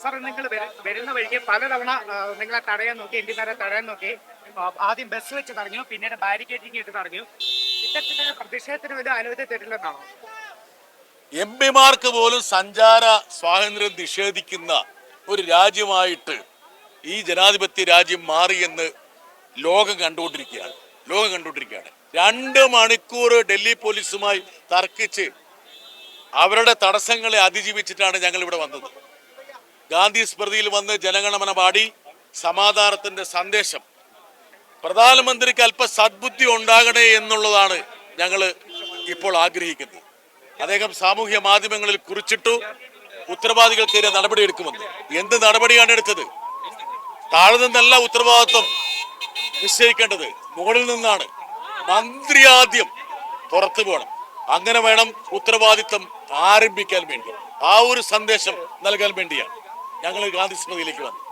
Sir നിങ്ങൾ വരുന്ന വഴിക്ക് പലതവണ നിങ്ങളെ തടയാൻ നോക്കി, എംപിമാരെ തടയാൻ നോക്കി. ആദ്യം ബസ് വെച്ച് തടഞ്ഞു, പിന്നീട് ബാരിക്കേഡിങ് ഇട്ട് തടഞ്ഞു. ഇത്തരത്തിലുള്ള പ്രതിഷേധത്തിന് വലിയ അനുമതി തരില്ലെന്നാണോ? എംപിമാർക്ക് പോലും സഞ്ചാര സ്വാതന്ത്ര്യം നിഷേധിക്കുന്ന ഒരു രാജ്യമായിട്ട് ഈ ജനാധിപത്യ രാജ്യം മാറിയെന്ന് ലോകം കണ്ടുകൊണ്ടിരിക്കുകയാണ്. 2 മണിക്കൂർ ഡൽഹി പോലീസുമായി തർക്കിച്ച് അവരുടെ തടസ്സങ്ങളെ അതിജീവിച്ചിട്ടാണ് ഞങ്ങൾ ഇവിടെ വന്നത്. ഗാന്ധി സ്മൃതിയിൽ വന്ന് ജനഗണമന പാടി സമാധാനത്തിന്റെ സന്ദേശം. പ്രധാനമന്ത്രിക്ക് അല്പ സദ്ബുദ്ധി ഉണ്ടാകണേ എന്നുള്ളതാണ് ഞങ്ങൾ ഇപ്പോൾ ആഗ്രഹിക്കുന്നത്. അദ്ദേഹം സാമൂഹ്യ മാധ്യമങ്ങളിൽ കുറിച്ചിട്ടു ഉത്തരവാദികൾക്കെതിരെ നടപടിയെടുക്കുമെന്ന്. എന്ത് നടപടിയാണ് എടുത്തത്? താഴെ നിന്നല്ല ഉത്തരവാദിത്വം നിശ്ചയിക്കേണ്ടത്, മുകളിൽ നിന്നാണ്. മന്ത്രി ആദ്യം പുറത്തു പോകണം. അങ്ങനെ വേണം ഉത്തരവാദിത്വം ആരംഭിക്കാൻ വേണ്ടി. ആ ഒരു സന്ദേശം നൽകാൻ വേണ്ടിയാണ് ഞങ്ങൾ ഗാന്ധി സ്മൃതിയിലേക്ക് വന്നത്.